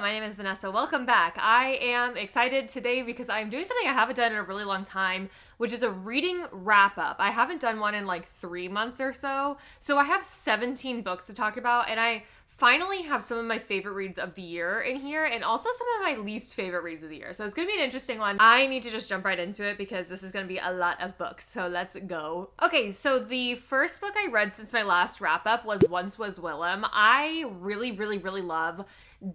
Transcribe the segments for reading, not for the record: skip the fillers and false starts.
my name is Vanessa. Welcome back. I am excited today because I'm doing something I haven't done in a really long time, which is a reading wrap up. I haven't done one in like 3 months or so. So I have 17 books to talk about, and I finally have some of my favorite reads of the year in here, and also some of my least favorite reads of the year. So it's going to be an interesting one. I need to just jump right into it because this is going to be a lot of books. So let's go. Okay, so the first book I read since my last wrap up was Once Was Willem. I really love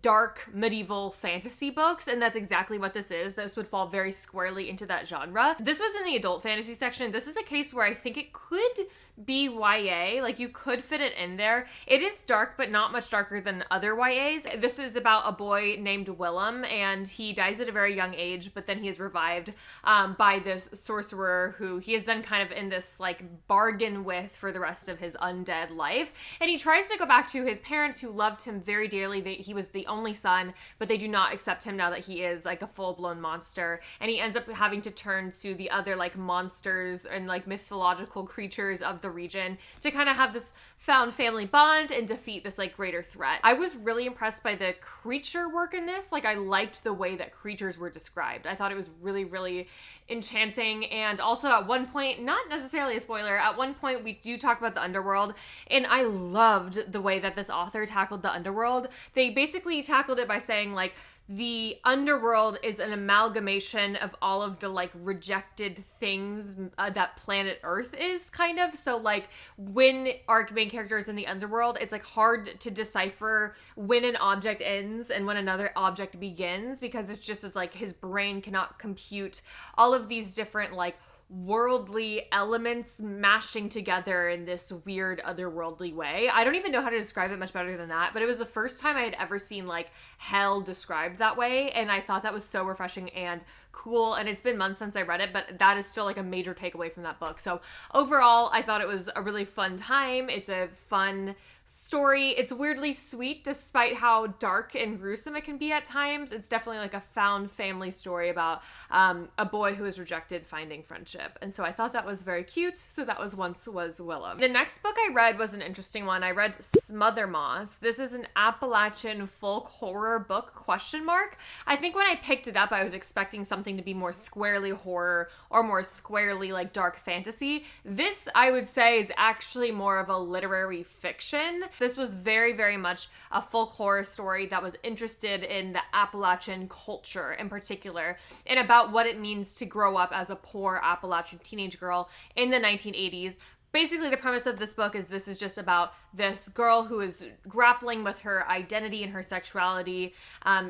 dark medieval fantasy books, and that's exactly what this is. This would fall very squarely into that genre. This was in the adult fantasy section. This is a case where I think it could be YA, like you could fit it in there. It is dark, but not much darker than other YAs. This is about a boy named Willem, and he dies at a very young age, but then he is revived by this sorcerer who he is then kind of in this like bargain with for the rest of his undead life. And he tries to go back to his parents who loved him very dearly. He was the only son, but they do not accept him now that he is like a full-blown monster. And he ends up having to turn to the other like monsters and like mythological creatures of the region to kind of have this found family bond and defeat this like greater threat. I was really impressed by the creature work in this. Like I liked the way that creatures were described. I thought it was really enchanting. And also at one point, not necessarily a spoiler, at one point we do talk about the underworld, and I loved the way that this author tackled the underworld. They basically tackled it by saying like the underworld is an amalgamation of all of the like rejected things that planet Earth is kind of. So like when our main character is in the underworld, it's like hard to decipher when an object ends and when another object begins, because it's just as like his brain cannot compute all of these different like worldly elements mashing together in this weird otherworldly way. I don't even know how to describe it much better than that, but it was the first time I had ever seen like hell described that way, and I thought that was so refreshing and cool. And it's been months since I read it, but that is still like a major takeaway from that book. So overall, I thought it was a really fun time. It's a fun story. It's weirdly sweet despite how dark and gruesome it can be at times. It's definitely like a found family story about a boy who is rejected finding friendship. And so I thought that was very cute. So that was Once Was Willem. The next book I read was an interesting one. I read Smother Moss. This is an Appalachian folk horror book, ? I think when I picked it up, I was expecting something to be more squarely horror or more squarely like dark fantasy. This, I would say, is actually more of a literary fiction. This was very much a folk horror story that was interested in the Appalachian culture in particular, and about what it means to grow up as a poor Appalachian teenage girl in the 1980s. Basically, the premise of this book is this is just about this girl who is grappling with her identity and her sexuality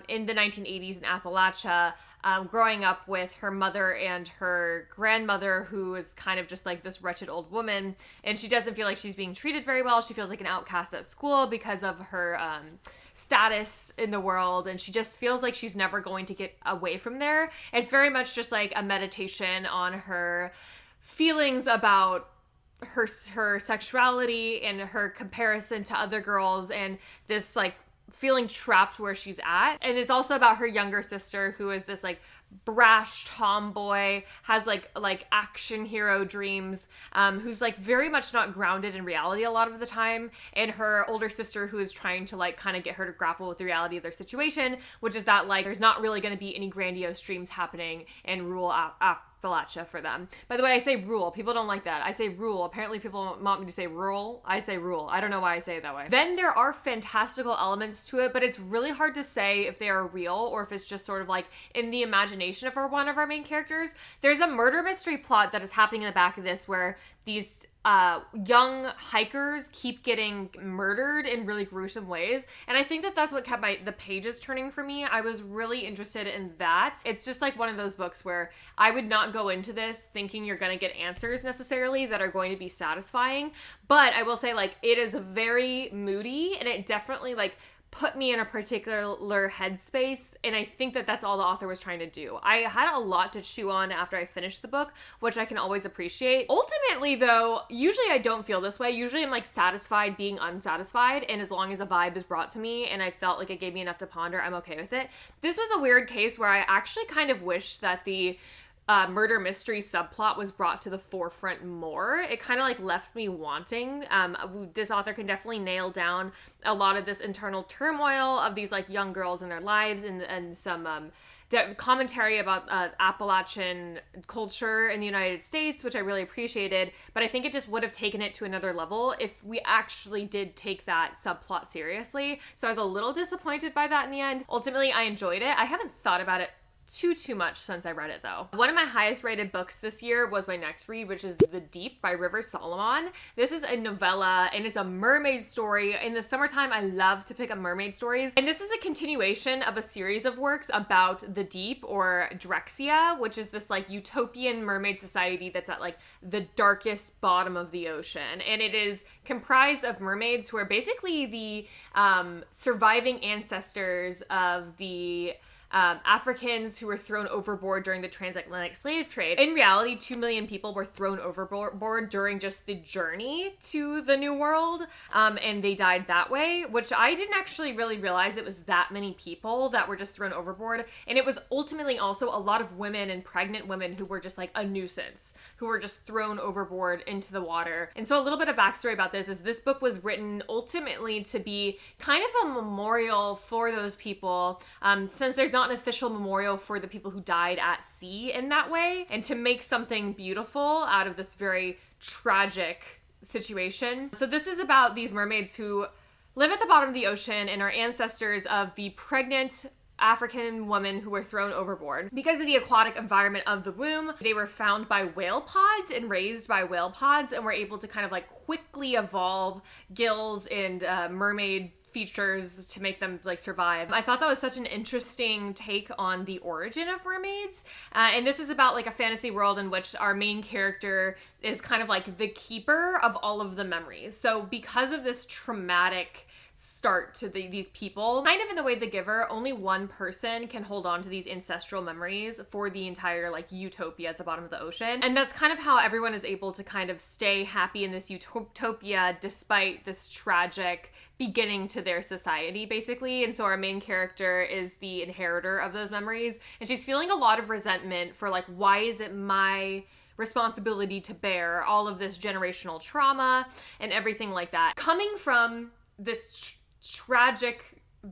in the 1980s in Appalachia, growing up with her mother and her grandmother, who is kind of just like this wretched old woman, and she doesn't feel like she's being treated very well. She feels like an outcast at school because of her status in the world, and she just feels like she's never going to get away from there. It's very much just like a meditation on her feelings about her sexuality and her comparison to other girls, and this like feeling trapped where she's at. And it's also about her younger sister, who is this like brash tomboy, has like action hero dreams, who's like very much not grounded in reality a lot of the time, and her older sister, who is trying to like kind of get her to grapple with the reality of their situation, which is that like there's not really going to be any grandiose dreams happening in rural Appalachia for them. By the way, I say rural. People don't like that. I say rural. Apparently people want me to say rural. I say rural. I don't know why I say it that way. Then there are fantastical elements to it, but it's really hard to say if they are real or if it's just sort of like in the imagination of one of our main characters. There's a murder mystery plot that is happening in the back of this where these young hikers keep getting murdered in really gruesome ways, and I think that that's what kept the pages turning for me. I was really interested in that. It's just like one of those books where I would not go into this thinking you're going to get answers necessarily that are going to be satisfying, but I will say like it is very moody, and it definitely like put me in a particular headspace, and I think that that's all the author was trying to do. I had a lot to chew on after I finished the book, which I can always appreciate. Ultimately, though, usually I don't feel this way. Usually I'm like satisfied being unsatisfied, and as long as a vibe is brought to me and I felt like it gave me enough to ponder, I'm okay with it. This was a weird case where I actually kind of wish that the murder mystery subplot was brought to the forefront more, it kind of like left me wanting. This author can definitely nail down a lot of this internal turmoil of these like young girls in their lives, and some commentary about Appalachian culture in the United States, which I really appreciated, but I think it just would have taken it to another level if we actually did take that subplot seriously. So I was a little disappointed by that in the end. Ultimately, I enjoyed it. I haven't thought about it too much since I read it though. One of my highest rated books this year was my next read, which is The Deep by Rivers Solomon. This is a novella and it's a mermaid story. In the summertime, I love to pick up mermaid stories. And this is a continuation of a series of works about the deep, or Drexia, which is this like utopian mermaid society that's at like the darkest bottom of the ocean. And it is comprised of mermaids who are basically the surviving ancestors of the Africans who were thrown overboard during the transatlantic slave trade. In reality, 2 million people were thrown overboard during just the journey to the New World, and they died that way, which I didn't actually really realize it was that many people that were just thrown overboard. And it was ultimately also a lot of women and pregnant women who were just like a nuisance, who were just thrown overboard into the water. And so a little bit of backstory about this is this book was written ultimately to be kind of a memorial for those people, since there's not an official memorial for the people who died at sea in that way, and to make something beautiful out of this very tragic situation. So this is about these mermaids who live at the bottom of the ocean and are ancestors of the pregnant African women who were thrown overboard. Because of the aquatic environment of the womb, they were found by whale pods and raised by whale pods, and were able to kind of like quickly evolve gills and mermaid features to make them like survive. I thought that was such an interesting take on the origin of mermaids. And this is about like a fantasy world in which our main character is kind of like the keeper of all of the memories. So because of this traumatic start to these people, kind of in the way The Giver, only one person can hold on to these ancestral memories for the entire like utopia at the bottom of the ocean. And that's kind of how everyone is able to kind of stay happy in this utopia despite this tragic beginning to their society, basically. And so our main character is the inheritor of those memories, and she's feeling a lot of resentment for like, why is it my responsibility to bear all of this generational trauma and everything like that, coming from this tragic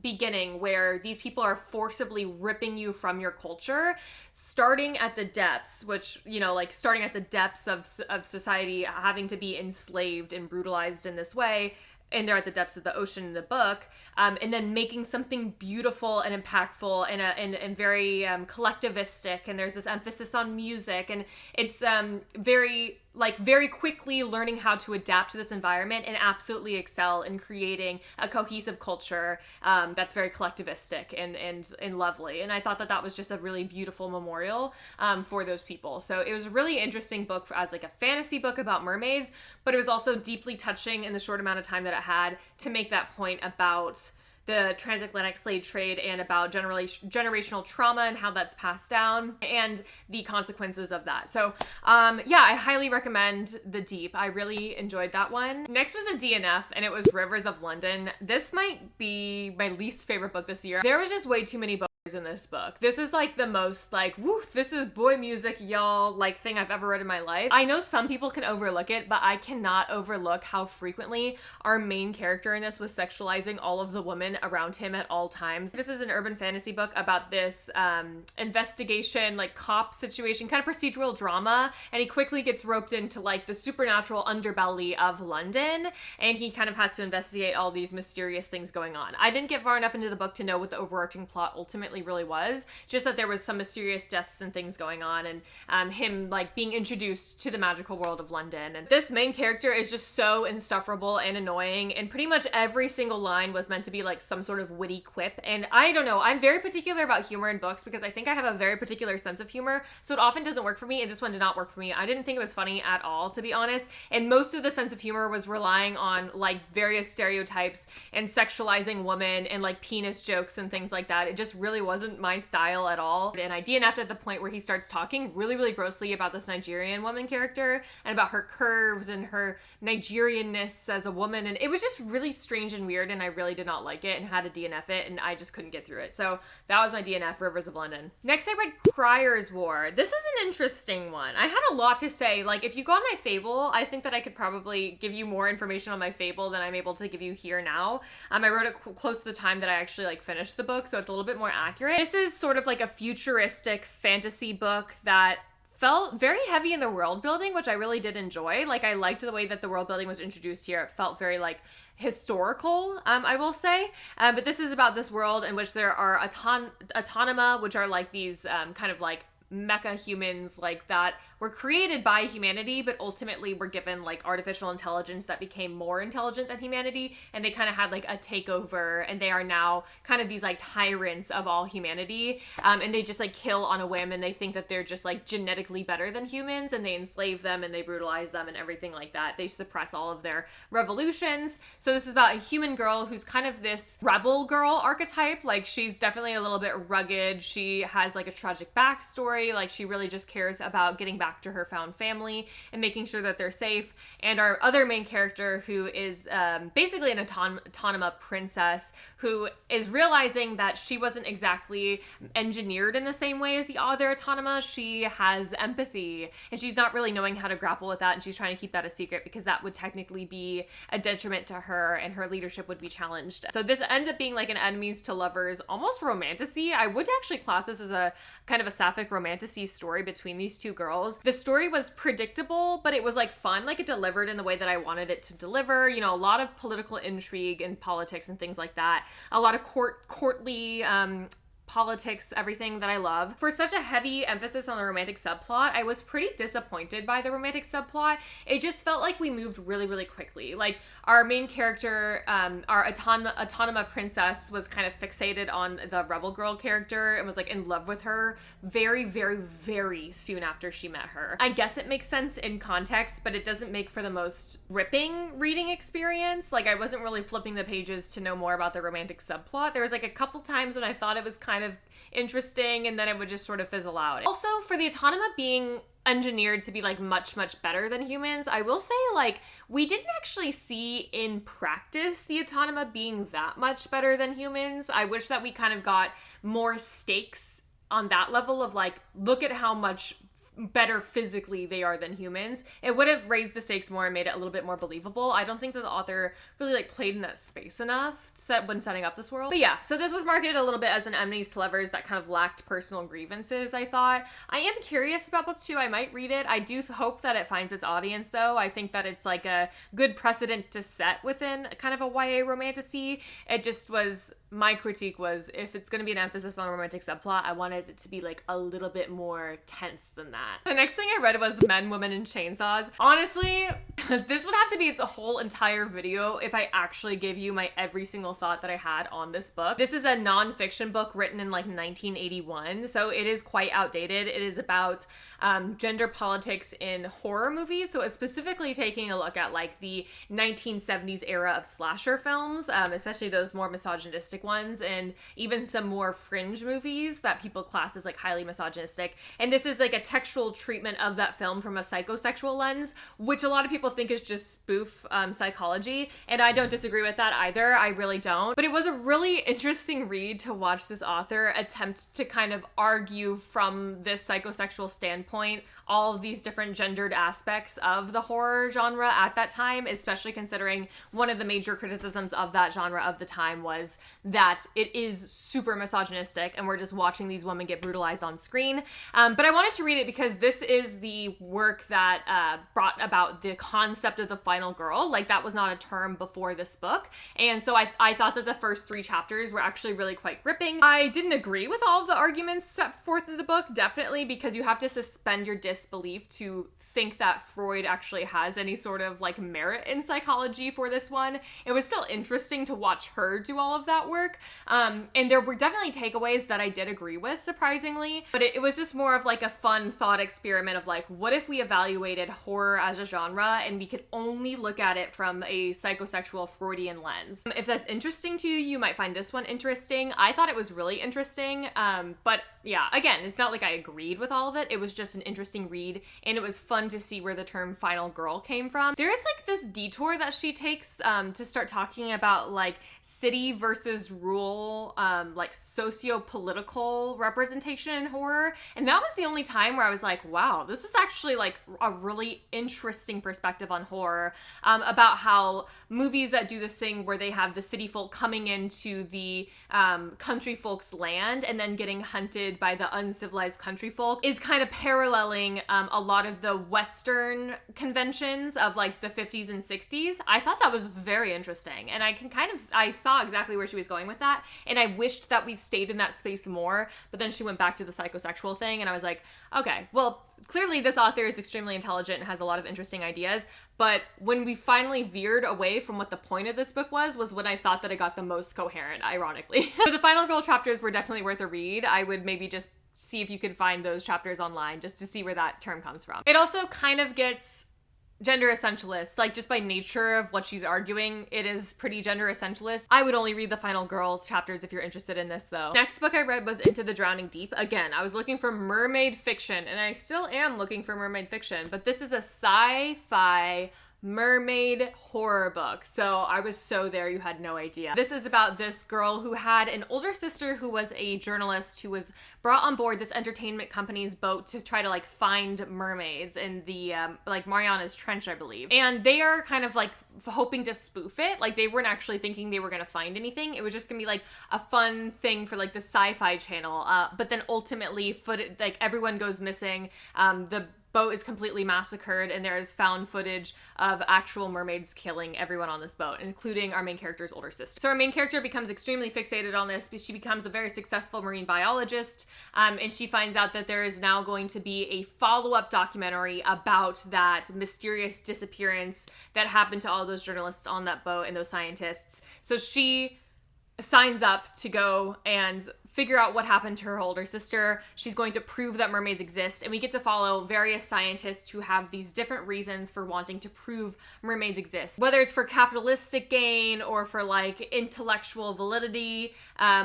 beginning where these people are forcibly ripping you from your culture, starting at the depths, which, you know, like starting at the depths of society, having to be enslaved and brutalized in this way. And they're at the depths of the ocean in the book, and then making something beautiful and impactful and very collectivistic. And there's this emphasis on music, and it's very quickly learning how to adapt to this environment and absolutely excel in creating a cohesive culture that's very collectivistic and lovely. And I thought that was just a really beautiful memorial for those people. So it was a really interesting book as like a fantasy book about mermaids, but it was also deeply touching in the short amount of time that it had to make that point about the transatlantic slave trade and about generational trauma and how that's passed down and the consequences of that. So yeah, I highly recommend The Deep. I really enjoyed that one. Next was a DNF, and it was Rivers of London. This might be my least favorite book this year. There was just way too many books in this book. This is like the most like, woo, this is boy music, y'all, like thing I've ever read in my life. I know some people can overlook it, but I cannot overlook how frequently our main character in this was sexualizing all of the women around him at all times. This is an urban fantasy book about this investigation, like cop situation, kind of procedural drama, and he quickly gets roped into like the supernatural underbelly of London, and he kind of has to investigate all these mysterious things going on. I didn't get far enough into the book to know what the overarching plot ultimately really was, just that there was some mysterious deaths and things going on, and him like being introduced to the magical world of London. And this main character is just so insufferable and annoying, and pretty much every single line was meant to be like some sort of witty quip. And I don't know, I'm very particular about humor in books because I think I have a very particular sense of humor, so it often doesn't work for me, and this one did not work for me. I didn't think it was funny at all, to be honest, and most of the sense of humor was relying on like various stereotypes and sexualizing women and like penis jokes and things like that. It just really really wasn't my style at all. And I DNF'd at the point where he starts talking really, really grossly about this Nigerian woman character and about her curves and her Nigerianness as a woman. And it was just really strange and weird, and I really did not like it and had to DNF it, and I just couldn't get through it. So that was my DNF, Rivers of London. Next, I read Criers War. This is an interesting one. I had a lot to say. Like, if you go on my Fable, I think that I could probably give you more information on my Fable than I'm able to give you here now. I wrote it close to the time that I actually like finished the book, so it's a little bit more accurate. This is sort of like a futuristic fantasy book that felt very heavy in the world building, which I really did enjoy. Like, I liked the way that the world building was introduced here. It felt very like historical, I will say. But this is about this world in which there are autonoma, which are like these kind of like mecha humans like that were created by humanity, but ultimately were given like artificial intelligence that became more intelligent than humanity, and they kind of had like a takeover, and they are now kind of these like tyrants of all humanity, and they just like kill on a whim, and they think that they're just like genetically better than humans, and they enslave them and they brutalize them and everything like that. They suppress all of their revolutions. So this is about a human girl who's kind of this rebel girl archetype. Like, she's definitely a little bit rugged. She has like a tragic backstory. Like, she really just cares about getting back to her found family and making sure that they're safe. And our other main character, who is basically an autonoma princess, who is realizing that she wasn't exactly engineered in the same way as the other autonoma. She has empathy, and she's not really knowing how to grapple with that, and she's trying to keep that a secret because that would technically be a detriment to her, and her leadership would be challenged. So this ends up being like an enemies to lovers, almost romantasy. I would actually class this as a kind of a sapphic romantasy story between these two girls. The story was predictable, but it was like fun. Like, it delivered in the way that I wanted it to deliver. You know, a lot of political intrigue and politics and things like that. A lot of courtly politics, everything that I love. For such a heavy emphasis on the romantic subplot, I was pretty disappointed by the romantic subplot. It just felt like we moved really, really quickly. Like, our main character, our autonoma princess, was kind of fixated on the rebel girl character and was like in love with her very, very, very soon after she met her. I guess it makes sense in context, but it doesn't make for the most gripping reading experience. Like, I wasn't really flipping the pages to know more about the romantic subplot. There was like a couple times when I thought it was kind of interesting, and then it would just sort of fizzle out. Also, for the autonoma being engineered to be like much, much better than humans, I will say, like, we didn't actually see in practice the autonoma being that much better than humans. I wish that we kind of got more stakes on that level of like, look at how much better physically they are than humans. It would have raised the stakes more and made it a little bit more believable. I don't think that the author really like played in that space enough when setting up this world. But yeah, so this was marketed a little bit as an enemies to lovers that kind of lacked personal grievances, I thought. I am curious about book 2. I might read it. I do hope that it finds its audience, though. I think that it's like a good precedent to set within kind of a YA romantasy. It just was, my critique was, if it's going to be an emphasis on a romantic subplot, I wanted it to be like a little bit more tense than that. The next thing I read was Men, Women, and Chainsaws. Honestly, this would have to be its whole entire video if I actually gave you my every single thought that I had on this book. This is a non-fiction book written in like 1981, so it is quite outdated. It is about gender politics in horror movies, so it's specifically taking a look at like the 1970s era of slasher films, especially those more misogynistic ones, and even some more fringe movies that people class as like highly misogynistic. And this is like a textual treatment of that film from a psychosexual lens, which a lot of people think is just spoof psychology, and I don't disagree with that either. I really don't. But it was a really interesting read to watch this author attempt to kind of argue from this psychosexual standpoint all of these different gendered aspects of the horror genre at that time, especially considering one of the major criticisms of that genre of the time was that it is super misogynistic and we're just watching these women get brutalized on screen. But I wanted to read it because this is the work that brought about the concept of the final girl. Like, that was not a term before this book. And so I thought that the first 3 chapters were actually really quite gripping. I didn't agree with all of the arguments set forth in the book, definitely, because you have to suspend your disbelief to think that Freud actually has any sort of like merit in psychology for this one. It was still interesting to watch her do all of that work. And there were definitely takeaways that I did agree with, surprisingly, but it was just more of like a fun thought experiment of like, what if we evaluated horror as a genre and we could only look at it from a psychosexual Freudian lens. If that's interesting to you, you might find this one interesting. I thought it was really interesting, but yeah, again, it's not like I agreed with all of it. It was just an interesting read, and it was fun to see where the term final girl came from. There is like this detour that she takes to start talking about like city versus rural, like socio-political representation in horror, and that was the only time where I was like, wow, this is actually like a really interesting perspective on horror, about how movies that do this thing where they have the city folk coming into the country folks' land and then getting hunted by the uncivilized country folk is kind of paralleling a lot of the Western conventions of like the 50s and 60s. I thought that was very interesting, and I saw exactly where she was going with that, and I wished that we stayed in that space more, but then she went back to the psychosexual thing, and I was like, okay, well, clearly this author is extremely intelligent and has a lot of interesting ideas, but when we finally veered away from what the point of this book was when I thought that it got the most coherent, ironically. So the Final Girl chapters were definitely worth a read. I would maybe just see if you could find those chapters online just to see where that term comes from. It also kind of gets gender essentialist, like just by nature of what she's arguing, it is pretty gender essentialist. I would only read the Final Girls chapters if you're interested in this though. Next book I read was Into the Drowning Deep. Again, I was looking for mermaid fiction, and I still am looking for mermaid fiction, but this is a sci-fi mermaid horror book. So I was so there, you had no idea. This is about this girl who had an older sister who was a journalist who was brought on board this entertainment company's boat to try to like find mermaids in the like Mariana's Trench, I believe. And they are kind of like hoping to spoof it. Like they weren't actually thinking they were gonna find anything. It was just gonna be like a fun thing for like the Sci-Fi Channel. But then ultimately like everyone goes missing. The boat is completely massacred, and there is found footage of actual mermaids killing everyone on this boat, including our main character's older sister. So our main character becomes extremely fixated on this, but she becomes a very successful marine biologist, and she finds out that there is now going to be a follow-up documentary about that mysterious disappearance that happened to all those journalists on that boat and those scientists. So she signs up to go and figure out what happened to her older sister. She's going to prove that mermaids exist, and we get to follow various scientists who have these different reasons for wanting to prove mermaids exist. Whether it's for capitalistic gain or for like intellectual validity,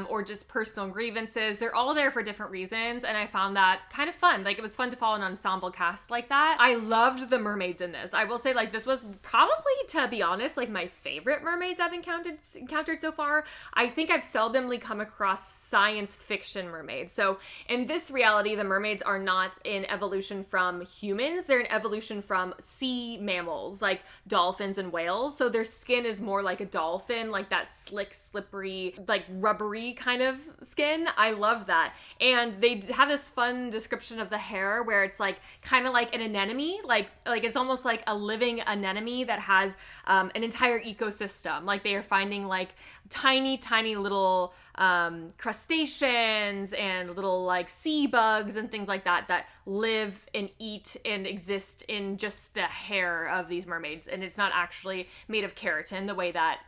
or just personal grievances, they're all there for different reasons, and I found that kind of fun. Like it was fun to follow an ensemble cast like that. I loved the mermaids in this. I will say like this was probably, to be honest, like my favorite mermaids I've encountered so far. I think I've seldomly come across science fiction mermaids. So in this reality, the mermaids are not in evolution from humans. They're in evolution from sea mammals, like dolphins and whales. So their skin is more like a dolphin, like that slick, slippery, like rubbery kind of skin. I love that. And they have this fun description of the hair where it's like kind of like an anemone, like it's almost like a living anemone that has an entire ecosystem. Like they are finding like tiny little crustaceans and little like sea bugs and things like that live and eat and exist in just the hair of these mermaids, and it's not actually made of keratin the way that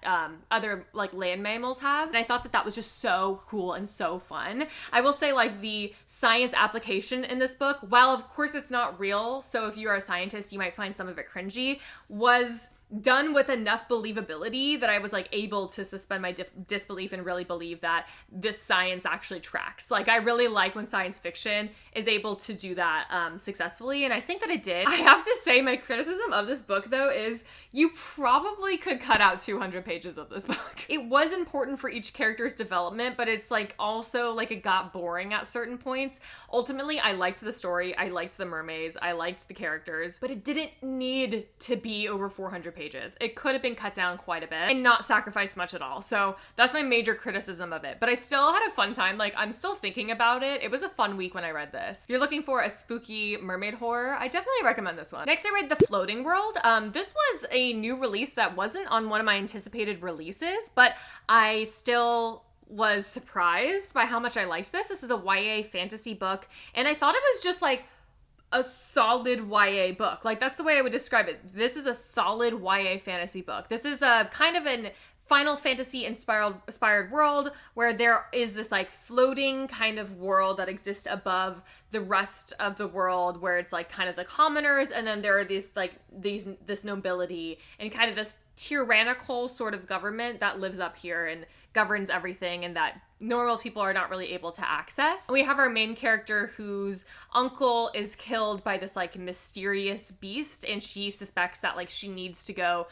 other like land mammals have. And I thought that was just so cool and so fun. I will say like the science application in this book, while of course it's not real, so if you are a scientist you might find some of it cringy, was done with enough believability that I was like able to suspend my disbelief and really believe that this science actually tracks. Like I really like when science fiction is able to do that successfully, and I think that it did. I have to say my criticism of this book though is you probably could cut out 200 pages of this book. It was important for each character's development, but it's like also like it got boring at certain points. Ultimately, I liked the story, I liked the mermaids, I liked the characters, but it didn't need to be over 400 pages. It could have been cut down quite a bit and not sacrificed much at all. So that's my major criticism of it. But I still had a fun time. Like I'm still thinking about it. It was a fun week when I read this. If you're looking for a spooky mermaid horror, I definitely recommend this one. Next, I read The Floating World. This was a new release that wasn't on one of my anticipated releases, but I still was surprised by how much I liked this. This is a YA fantasy book, and I thought it was just like a solid YA book. Like that's the way I would describe it. This is a solid YA fantasy book. This is a kind of an Final Fantasy inspired world where there is this like floating kind of world that exists above the rest of the world, where it's like kind of the commoners, and then there are this nobility and kind of this tyrannical sort of government that lives up here and governs everything, and that normal people are not really able to access. We have our main character whose uncle is killed by this like mysterious beast, and she suspects that like she needs to go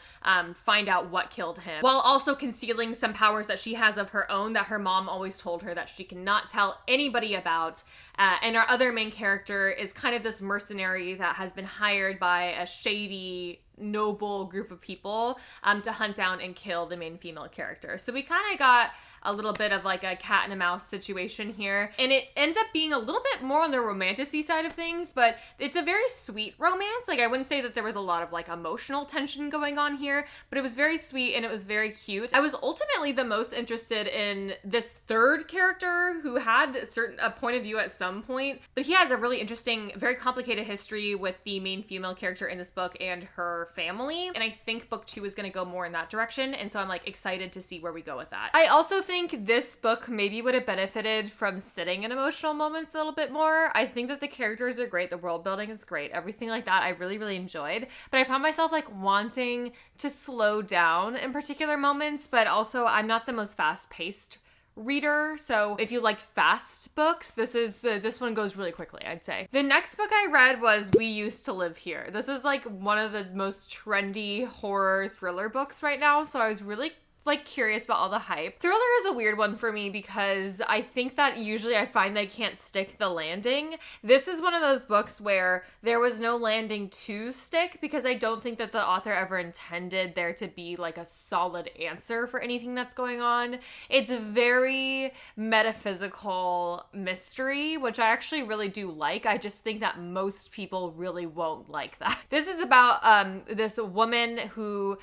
find out what killed him, while also concealing some powers that she has of her own that her mom always told her that she cannot tell anybody about. And our other main character is kind of this mercenary that has been hired by a shady noble group of people to hunt down and kill the main female character. So we kind of got a little bit of like a cat and a mouse situation here, and it ends up being a little bit more on the romantic-y side of things, but it's a very sweet romance. Like, I wouldn't say that there was a lot of like emotional tension going on here, but it was very sweet and it was very cute. I was ultimately the most interested in this third character who had a point of view at some point, but he has a really interesting, very complicated history with the main female character in this book and her family, and I think book 2 is going to go more in that direction, and so I'm like excited to see where we go with that. I also think this book maybe would have benefited from sitting in emotional moments a little bit more. I think that the characters are great, the world building is great, everything like that I really enjoyed, but I found myself like wanting to slow down in particular moments, but also I'm not the most fast-paced reader, so if you like fast books, this one goes really quickly, I'd say. The next book I read was We Used to Live Here. This is like one of the most trendy horror thriller books right now, so I was really like curious about all the hype. Thriller is a weird one for me because I think that usually I find they can't stick the landing. This is one of those books where there was no landing to stick because I don't think that the author ever intended there to be like a solid answer for anything that's going on. It's a very metaphysical mystery, which I actually really do like. I just think that most people really won't like that. This is about this woman who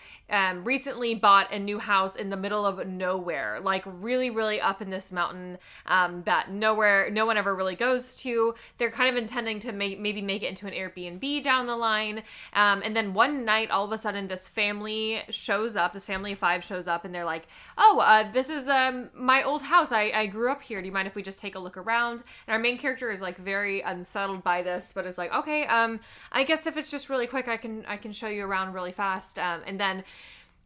recently bought a new house in the middle of nowhere, like really up in this mountain that no one ever really goes to. They're kind of intending to maybe make it into an Airbnb down the line, and then one night all of a sudden this family shows up, this family of 5 shows up, and they're like, oh, this is my old house, I grew up here, do you mind if we just take a look around? And our main character is like very unsettled by this, but is like, okay, I guess if it's just really quick, I can show you around really fast. And then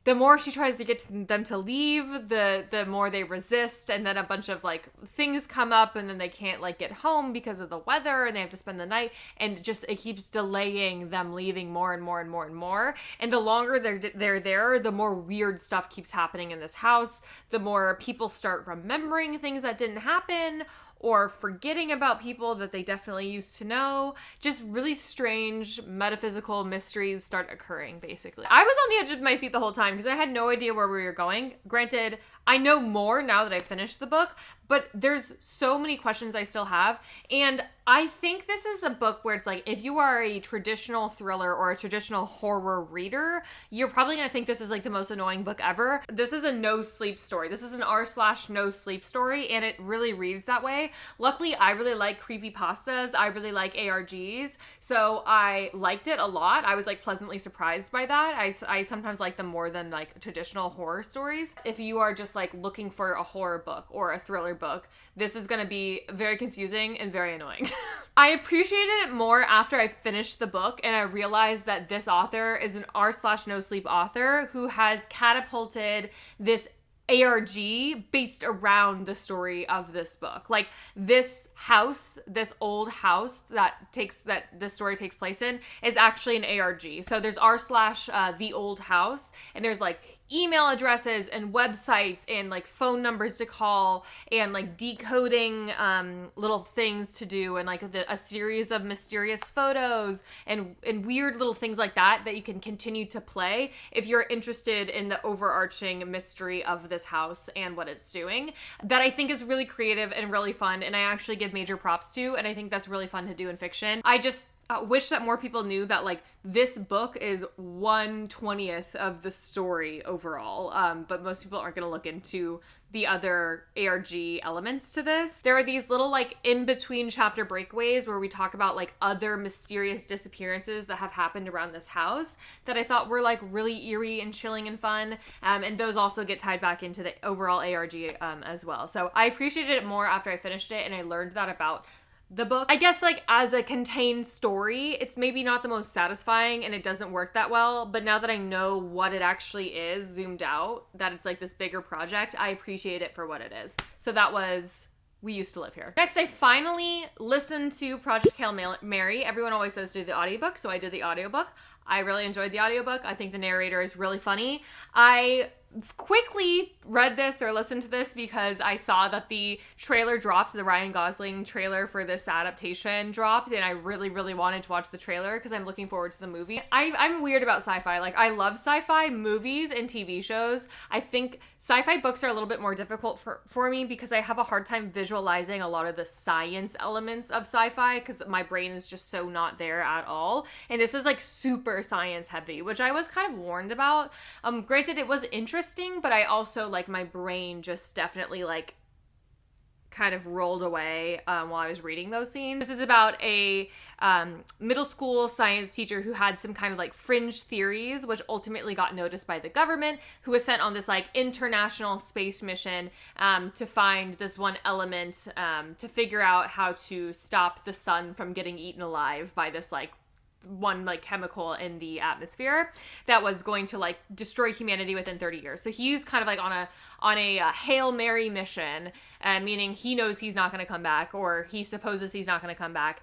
the more she tries to get them to leave, the more they resist, and then a bunch of like things come up, and then they can't like get home because of the weather, and they have to spend the night, and it keeps delaying them leaving more and more and more and more. And the longer they're there, the more weird stuff keeps happening in this house. The more people start remembering things that didn't happen, or forgetting about people that they definitely used to know. Just really strange metaphysical mysteries start occurring, basically. I was on the edge of my seat the whole time because I had no idea where we were going. Granted, I know more now that I finished the book, but there's so many questions I still have. And I think this is a book where it's like, if you are a traditional thriller or a traditional horror reader, you're probably going to think this is like the most annoying book ever. This is a no sleep story. This is an r/no sleep story, and it really reads that way. Luckily, I really like creepypastas. I really like ARGs. So I liked it a lot. I was like pleasantly surprised by that. I sometimes like them more than like traditional horror stories. If you are just like looking for a horror book or a thriller book, this is going to be very confusing and very annoying. I appreciated it more after I finished the book and I realized that this author is an r/no sleep author who has catapulted this ARG based around the story of this book. Like this house, this old house that this story takes place in is actually an ARG. So there's r/the old house, and there's like email addresses and websites and like phone numbers to call and like decoding little things to do, and like a series of mysterious photos and weird little things like that you can continue to play if you're interested in the overarching mystery of this house and what it's doing. That I think is really creative and really fun, and I actually give major props to, and I think that's really fun to do in fiction. I just wish that more people knew that like this book is 1/20th of the story overall, but most people aren't going to look into the other ARG elements to this. There are these little like in-between chapter breakaways where we talk about like other mysterious disappearances that have happened around this house that I thought were like really eerie and chilling and fun. And those also get tied back into the overall ARG as well. So I appreciated it more after I finished it and I learned that about the book. I guess like as a contained story, it's maybe not the most satisfying and it doesn't work that well, but now that I know what it actually is zoomed out, that it's like this bigger project, I appreciate it for what it is. So that was We Used to Live Here. Next, I finally listened to Project Hail Mary. Everyone always says do the audiobook, so I did the audiobook. I really enjoyed the audiobook. I think the narrator is really funny. I quickly read this or listened to this because I saw that the trailer dropped, the Ryan Gosling trailer for this adaptation dropped, and I really, really wanted to watch the trailer because I'm looking forward to the movie. I'm weird about sci-fi. Like, I love sci-fi movies and TV shows. I think sci-fi books are a little bit more difficult for me because I have a hard time visualizing a lot of the science elements of sci-fi because my brain is just so not there at all. And this is like super science heavy, which I was kind of warned about. Granted, it was interesting, but I also like my brain just definitely like kind of rolled away while I was reading those scenes. This is about a middle school science teacher who had some kind of like fringe theories, which ultimately got noticed by the government, who was sent on this like international space mission to find this one element to figure out how to stop the sun from getting eaten alive by this like one like chemical in the atmosphere that was going to like destroy humanity within 30 years. So he's kind of like on a Hail Mary mission, meaning he knows he's not going to come back, or he supposes he's not going to come back,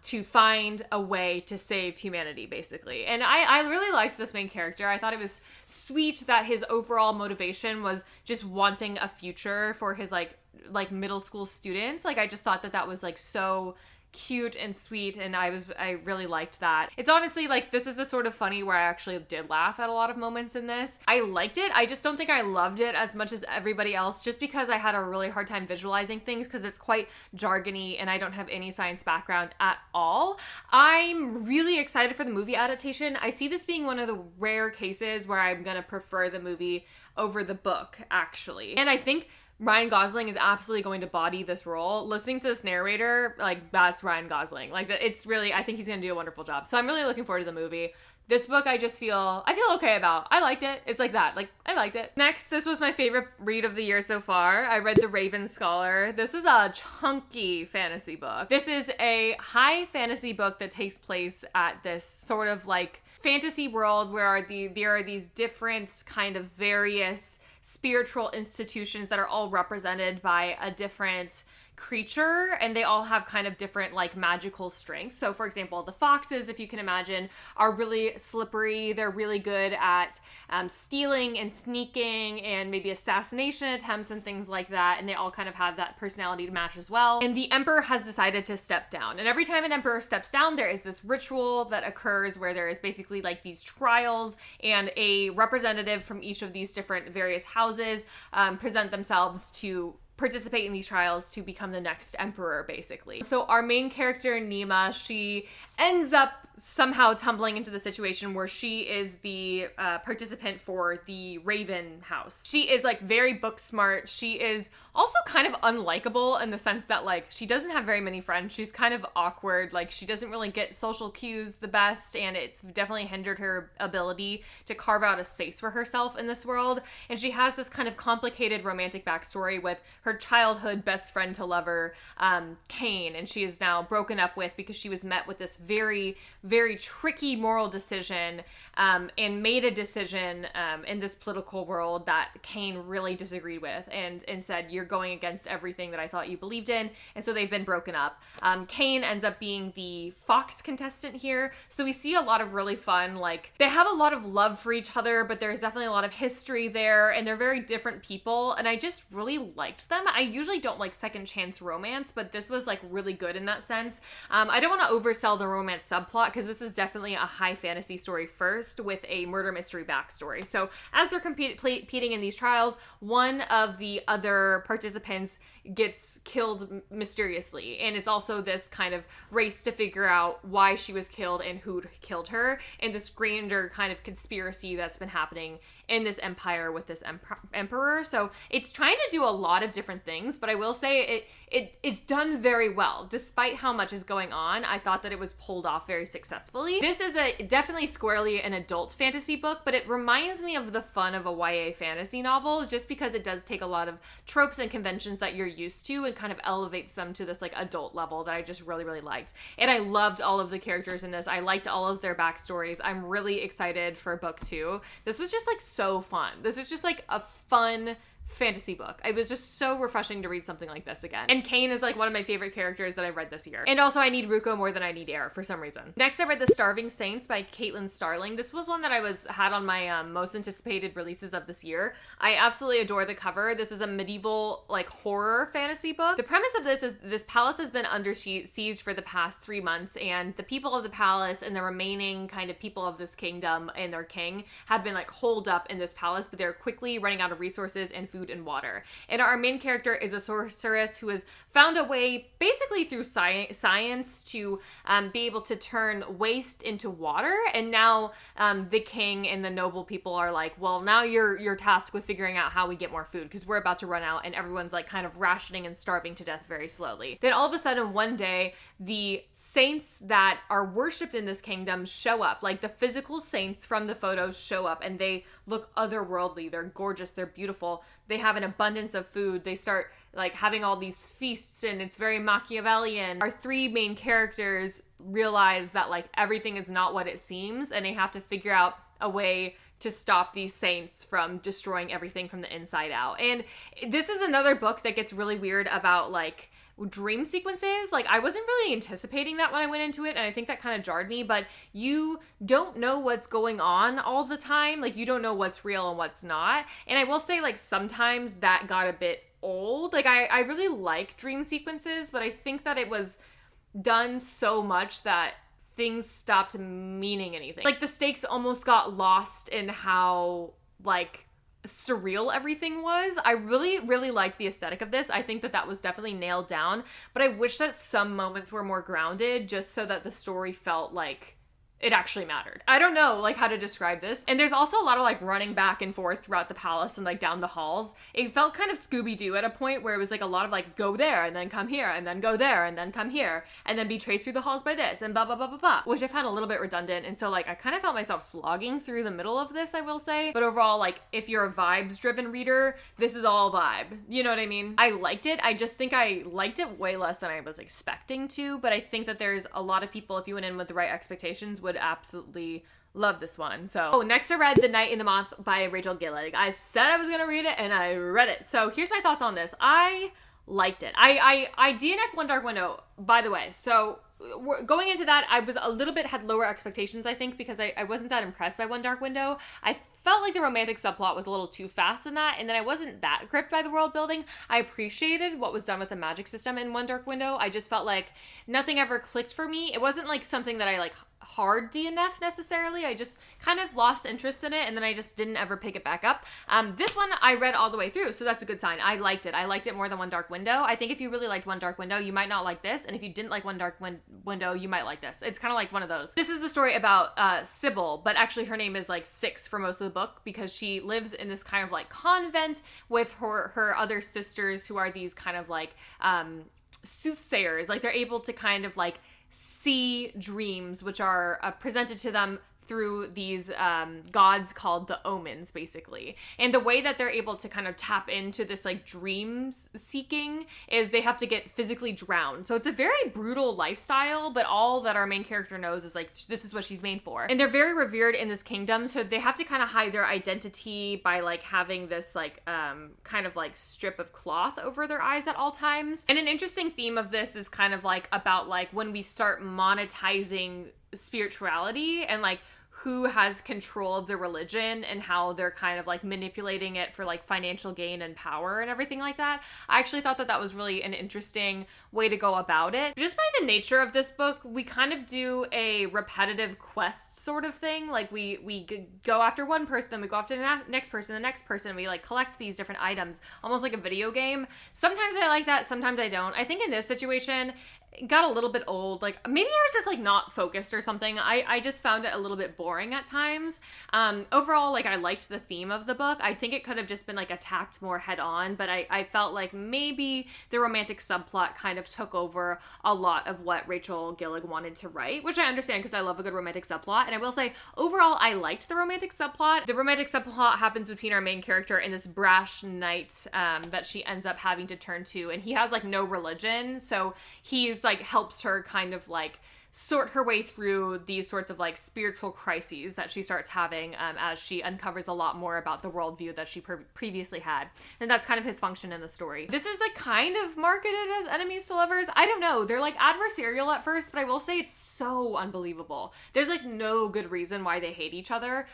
to find a way to save humanity, basically. And I really liked this main character. I thought it was sweet that his overall motivation was just wanting a future for his like middle school students. Like, I just thought that was like so cute and sweet, and I really liked that. It's honestly like, this is the sort of funny where I actually did laugh at a lot of moments in this. I liked it. I just don't think I loved it as much as everybody else, just because I had a really hard time visualizing things because it's quite jargony and I don't have any science background at all. I'm really excited for the movie adaptation. I see this being one of the rare cases where I'm gonna prefer the movie over the book, actually. And I think Ryan Gosling is absolutely going to body this role. Listening to this narrator, like, that's Ryan Gosling. Like, it's really, I think he's going to do a wonderful job. So I'm really looking forward to the movie. This book, I feel okay about. I liked it. It's like that. Like, I liked it. Next, this was my favorite read of the year so far. I read The Raven Scholar. This is a chunky fantasy book. This is a high fantasy book that takes place at this sort of like fantasy world where there are these different kind of various spiritual institutions that are all represented by a different creature, and they all have kind of different like magical strengths. So for example, the foxes, if you can imagine, are really slippery. They're really good at stealing and sneaking and maybe assassination attempts and things like that, and they all kind of have that personality to match as well. And the emperor has decided to step down, and every time an emperor steps down, there is this ritual that occurs where there is basically like these trials, and a representative from each of these different various houses present themselves to participate in these trials to become the next emperor, basically. So our main character, Nima, she ends up somehow tumbling into the situation where she is the participant for the Raven House. She is like very book smart. She is also kind of unlikable in the sense that like she doesn't have very many friends. She's kind of awkward. Like, she doesn't really get social cues the best, and it's definitely hindered her ability to carve out a space for herself in this world. And she has this kind of complicated romantic backstory with her childhood best friend to lover, Kane, and she is now broken up with because she was met with this very, very tricky moral decision, and made a decision in this political world that Kane really disagreed with, and said, you're going against everything that I thought you believed in. And so they've been broken up. Kane ends up being the fox contestant here. So we see a lot of really fun, like, they have a lot of love for each other, but there's definitely a lot of history there, and they're very different people, and I just really liked them. I usually don't like second chance romance, but this was like really good in that sense. I don't want to oversell the romance subplot because this is definitely a high fantasy story first with a murder mystery backstory. So as they're competing in these trials, one of the other participants gets killed mysteriously, and it's also this kind of race to figure out why she was killed and who killed her, and this grander kind of conspiracy that's been happening in this empire with this emperor. So it's trying to do a lot of different things, but I will say it's done very well. Despite how much is going on, I thought that it was pulled off very successfully. This is definitely squarely an adult fantasy book, but it reminds me of the fun of a YA fantasy novel, just because it does take a lot of tropes and conventions that you're used to and kind of elevates them to this like adult level that I just really, really liked. And I loved all of the characters in this. I liked all of their backstories. I'm really excited for book 2. This was just like so fun. This is just like a fun fantasy book. It was just so refreshing to read something like this again. And Kane is like one of my favorite characters that I've read this year. And also I need Ruko more than I need Air for some reason. Next I read The Starving Saints by Caitlin Starling. This was one that I had on my most anticipated releases of this year. I absolutely adore the cover. This is a medieval like horror fantasy book. The premise of this is this palace has been under siege for the past 3 months, and the people of the palace and the remaining kind of people of this kingdom and their king have been like holed up in this palace, but they're quickly running out of resources and food and water. And our main character is a sorceress who has found a way, basically through science, to be able to turn waste into water. And now the king and the noble people are like, well, now you're tasked with figuring out how we get more food, because we're about to run out and everyone's like kind of rationing and starving to death very slowly. Then all of a sudden one day the saints that are worshipped in this kingdom show up. Like the physical saints from the photos show up, and they look otherworldly. They're gorgeous. They're beautiful. They have an abundance of food. They start like having all these feasts, and it's very Machiavellian. Our 3 main characters realize that like everything is not what it seems, and they have to figure out a way to stop these saints from destroying everything from the inside out. And this is another book that gets really weird about like dream sequences. Like I wasn't really anticipating that when I went into it, and I think that kind of jarred me, but you don't know what's going on all the time. Like you don't know what's real and what's not. And I will say like sometimes that got a bit old. Like I really like dream sequences, but I think that it was done so much that things stopped meaning anything. Like the stakes almost got lost in how like surreal everything was. I really, really liked the aesthetic of this. I think that was definitely nailed down, but I wish that some moments were more grounded, just so that the story felt like it actually mattered. I don't know like how to describe this. And there's also a lot of like running back and forth throughout the palace and like down the halls. It felt kind of Scooby-Doo at a point, where it was like a lot of like go there and then come here and then go there and then come here and then be traced through the halls by this and blah blah blah blah blah, which I found a little bit redundant. And so like I kind of felt myself slogging through the middle of this, I will say. But overall, like if you're a vibes driven reader, this is all vibe. You know what I mean? I liked it. I just think I liked it way less than I was expecting to, but I think that there's a lot of people, if you went in with the right expectations, would absolutely love this one. So next I read The Night in the Moth by Rachel Gillig. I said I was gonna read it, and I read it. So here's my thoughts on this. I liked it. I DNF One Dark Window, by the way. So going into that, I was a little bit had lower expectations, I think, because I wasn't that impressed by One Dark Window. I felt like the romantic subplot was a little too fast in that, and then I wasn't that gripped by the world building. I appreciated what was done with the magic system in One Dark Window. I just felt like nothing ever clicked for me. It wasn't like something that I like hard DNF necessarily. I just kind of lost interest in it, and then I just didn't ever pick it back up. This one I read all the way through, so that's a good sign. I liked it. I liked it more than One Dark Window. I think if you really liked One Dark Window, you might not like this, and if you didn't like One Dark Window, you might like this. It's kind of like one of those. This is the story about Sybil, but actually her name is like Six for most of the book, because she lives in this kind of like convent with her other sisters, who are these kind of like soothsayers. Like they're able to kind of like see dreams, which are presented to them through these gods called the omens, basically. And the way that they're able to kind of tap into this like dreams seeking is they have to get physically drowned. So it's a very brutal lifestyle, but all that our main character knows is like this is what she's made for. And they're very revered in this kingdom, so they have to kind of hide their identity by like having this like kind of like strip of cloth over their eyes at all times. And an interesting theme of this is kind of like about like when we start monetizing spirituality and like who has control of the religion and how they're kind of like manipulating it for like financial gain and power and everything like that. I actually thought that was really an interesting way to go about it. Just by the nature of this book, we kind of do a repetitive quest sort of thing. Like we go after one person, then we go after the next person, we like collect these different items, almost like a video game. Sometimes I like that, sometimes I don't. I think in this situation, it got a little bit old. Like maybe I was just like not focused or something. I just found it a little bit boring boring at times. Overall, like, I liked the theme of the book. I think it could have just been like attacked more head on, but I felt like maybe the romantic subplot kind of took over a lot of what Rachel Gillig wanted to write, which I understand because I love a good romantic subplot. And I will say, overall, I liked the romantic subplot. The romantic subplot happens between our main character and this brash knight that she ends up having to turn to, and he has like no religion, so he's like helps her kind of like sort her way through these sorts of like spiritual crises that she starts having as she uncovers a lot more about the worldview that she previously had. And that's kind of his function in the story. This is like kind of marketed as enemies to lovers. I don't know. They're like adversarial at first, but I will say it's so unbelievable. There's like no good reason why they hate each other,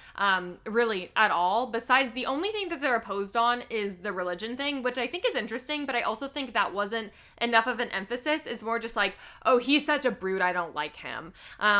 really at all. Besides, the only thing that they're opposed on is the religion thing, which I think is interesting, but I also think that wasn't enough of an emphasis. It's more just like, oh, he's such a brute, I don't like him,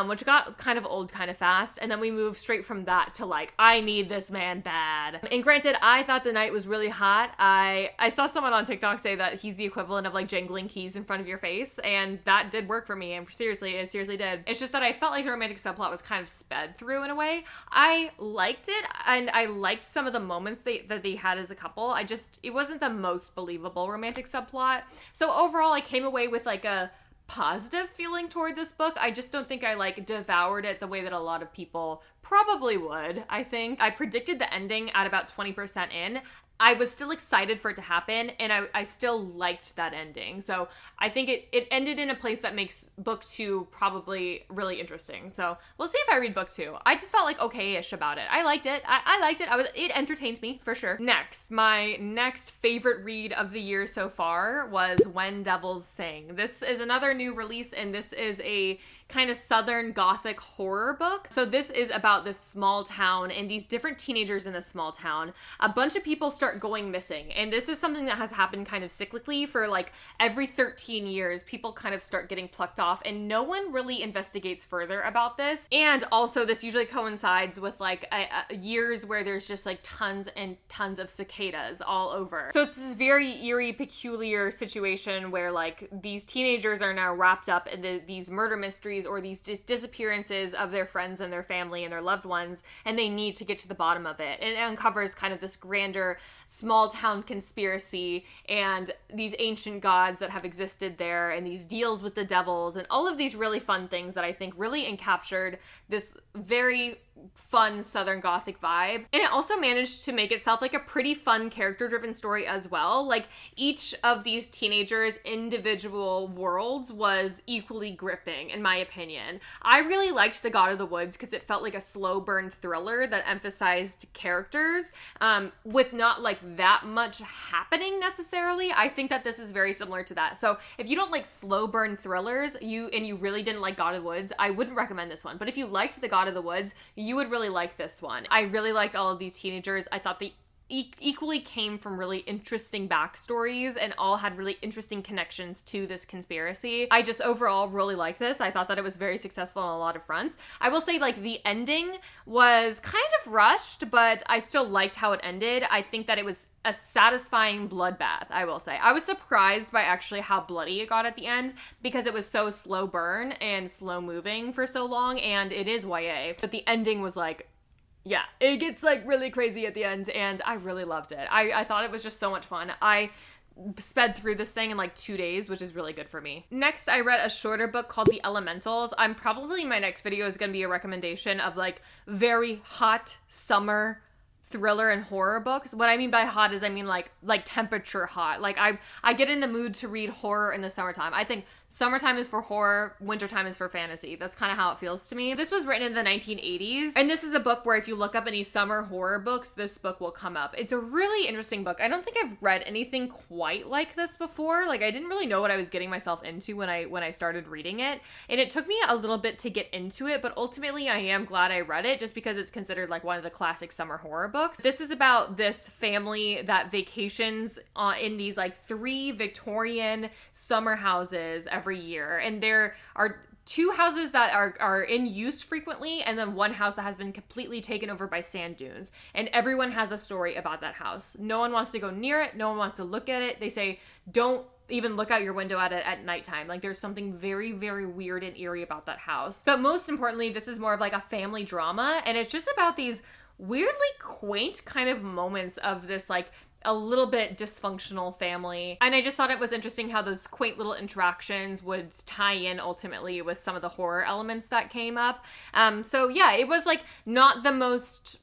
which got kind of old kind of fast. And then we move straight from that to like, I need this man bad. And granted, I thought the knight was really hot. I saw someone on TikTok say that he's the equivalent of like jangling keys in front of your face, and that did work for me. And seriously, it seriously did. It's just that I felt like the romantic subplot was kind of sped through in a way. I liked it, and I liked some of the moments that they had as a couple. It wasn't the most believable romantic subplot. So overall, I came away with like a positive feeling toward this book. I just don't think I like devoured it the way that a lot of people probably would. I think I predicted the ending at about 20% in. I was still excited for it to happen, and I still liked that ending. So I think it ended in a place that makes book 2 probably really interesting. So we'll see if I read book 2. I just felt like okay-ish about it. I liked it. I liked it. It entertained me for sure. Next, my next favorite read of the year so far was When Devils Sing. This is another new release, and this is a kind of Southern Gothic horror book. So this is about this small town and these different teenagers in this small town. A bunch of people start going missing, and this is something that has happened kind of cyclically for like every 13 years. People kind of start getting plucked off, and no one really investigates further about this. And also this usually coincides with like years where there's just like tons and tons of cicadas all over. So it's this very eerie, peculiar situation where like these teenagers are now wrapped up in these murder mysteries or these disappearances of their friends and their family and their loved ones, and they need to get to the bottom of it. And it uncovers kind of this grander small town conspiracy and these ancient gods that have existed there and these deals with the devils and all of these really fun things that I think really encaptured this very fun Southern Gothic vibe. And it also managed to make itself like a pretty fun character-driven story as well. Like each of these teenagers' individual worlds was equally gripping, in my opinion. I really liked The God of the Woods because it felt like a slow burn thriller that emphasized characters with not like that much happening necessarily. I think that this is very similar to that. So if you don't like slow burn thrillers, you really didn't like God of the Woods, I wouldn't recommend this one. But if you liked The God of the Woods, you would really like this one. I really liked all of these teenagers. I thought they equally came from really interesting backstories and all had really interesting connections to this conspiracy. I just overall really liked this. I thought that it was very successful on a lot of fronts. I will say like the ending was kind of rushed, but I still liked how it ended. I think that it was a satisfying bloodbath, I will say. I was surprised by actually how bloody it got at the end because it was so slow burn and slow moving for so long, and it is YA. But the ending was like, yeah, it gets like really crazy at the end, and I really loved it. I thought it was just so much fun. I sped through this thing in like 2 days, which is really good for me. Next, I read a shorter book called The Elementals. My next video is going to be a recommendation of like very hot summer thriller and horror books. What I mean by hot is I mean like temperature hot. Like I get in the mood to read horror in the summertime. I think summertime is for horror, wintertime is for fantasy. That's kind of how it feels to me. This was written in the 1980s, and this is a book where if you look up any summer horror books, this book will come up. It's a really interesting book. I don't think I've read anything quite like this before. Like I didn't really know what I was getting myself into when I started reading it, and it took me a little bit to get into it, but ultimately I am glad I read it just because it's considered like one of the classic summer horror books. This is about this family that vacations in these like 3 Victorian summer houses every year, and there are 2 houses that are in use frequently, and then 1 house that has been completely taken over by sand dunes, and everyone has a story about that house. No one wants to go near it, no one wants to look at it. They say don't even look out your window at it at nighttime. Like there's something very, very weird and eerie about that house. But most importantly, this is more of like a family drama, and it's just about these weirdly quaint kind of moments of this like a little bit dysfunctional family. And I just thought it was interesting how those quaint little interactions would tie in ultimately with some of the horror elements that came up. So yeah, it was like not the most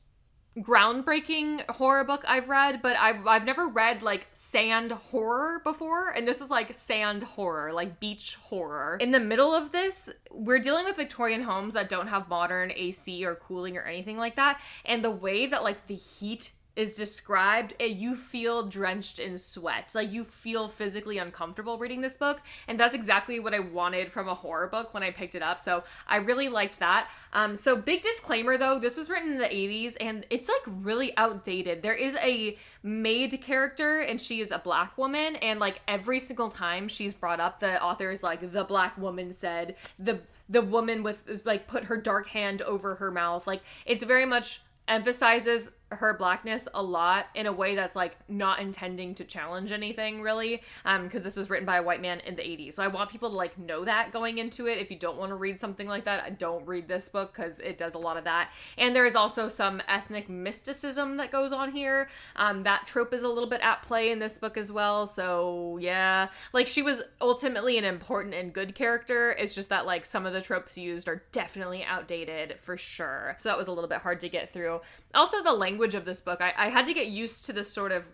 groundbreaking horror book I've read, but I've never read like sand horror before, and this is like sand horror, like beach horror. In the middle of this, we're dealing with Victorian homes that don't have modern AC or cooling or anything like that, and the way that like the heat is described, you feel drenched in sweat. Like you feel physically uncomfortable reading this book, and that's exactly what I wanted from a horror book when I picked it up. So I really liked that. So big disclaimer though, this was written in the 80s and it's like really outdated. There is a maid character and she is a black woman, and like every single time she's brought up, the author is like, the black woman said, the woman with like put her dark hand over her mouth. Like it's very much emphasizes her blackness a lot in a way that's like not intending to challenge anything really, because this was written by a white man in the 80s. So I want people to like know that going into it. If you don't want to read something like that, don't read this book because it does a lot of that. And there is also some ethnic mysticism that goes on here. That trope is a little bit at play in this book as well. So yeah, like she was ultimately an important and good character. It's just that like some of the tropes used are definitely outdated for sure. So that was a little bit hard to get through. Also the language of this book, I had to get used to this sort of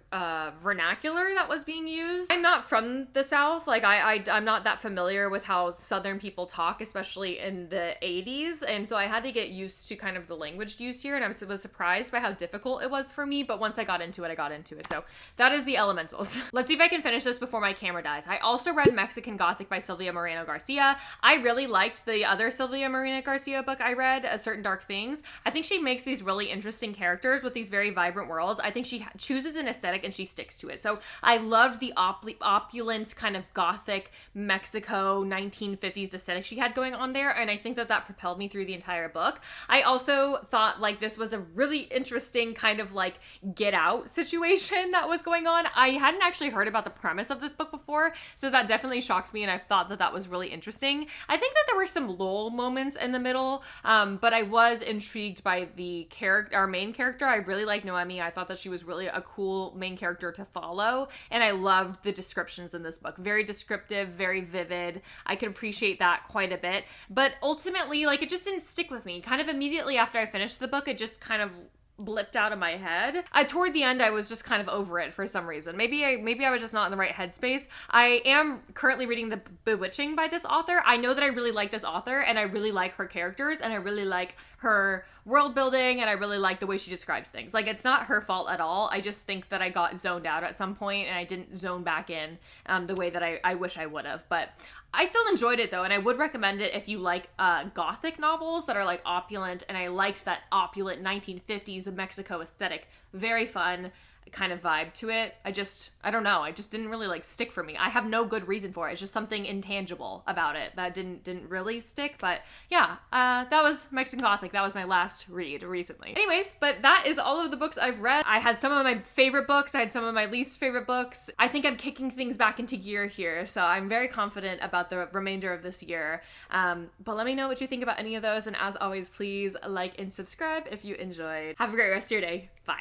vernacular that was being used. I'm not from the South, like I'm not that familiar with how Southern people talk, especially in the 80s, and so I had to get used to kind of the language used here, and I was surprised by how difficult it was for me, but once I got into it, I got into it. So that is the Elementals. Let's see if I can finish this before my camera dies. I also read Mexican Gothic by Sylvia Moreno Garcia. I really liked the other Sylvia Moreno Garcia book I read, A Certain Dark Things. I think she makes these really interesting characters with these very vibrant worlds. I think she chooses an aesthetic and she sticks to it. So I loved the opulent kind of Gothic Mexico 1950s aesthetic she had going on there, and I think that that propelled me through the entire book. I also thought like this was a really interesting kind of like Get Out situation that was going on. I hadn't actually heard about the premise of this book before, so that definitely shocked me, and I thought that that was really interesting. I think that there were some lull moments in the middle, but I was intrigued by the character, our main character. I really like Noemi. I thought that she was really a cool main character to follow, and I loved the descriptions in this book. Very descriptive, very vivid. I could appreciate that quite a bit, but ultimately, like, it just didn't stick with me. Kind of immediately after I finished the book, it just kind of blipped out of my head. Toward the end, I was just kind of over it for some reason. Maybe I was just not in the right headspace. I am currently reading The Bewitching by this author. I know that I really like this author, and I really like her characters, and I really like her world building, and I really like the way she describes things. Like, it's not her fault at all. I just think that I got zoned out at some point, and I didn't zone back in the way that I wish I would have. But I still enjoyed it though, and I would recommend it if you like Gothic novels that are like opulent, and I liked that opulent 1950s Mexico aesthetic. Very fun kind of vibe to it. I don't know. It just didn't really like stick for me. I have no good reason for it. It's just something intangible about it that didn't really stick. But yeah, that was Mexican Gothic. That was my last read recently. Anyways, but that is all of the books I've read. I had some of my favorite books. I had some of my least favorite books. I think I'm kicking things back into gear here, so I'm very confident about the remainder of this year. But let me know what you think about any of those, and as always, please like and subscribe if you enjoyed. Have a great rest of your day. Bye.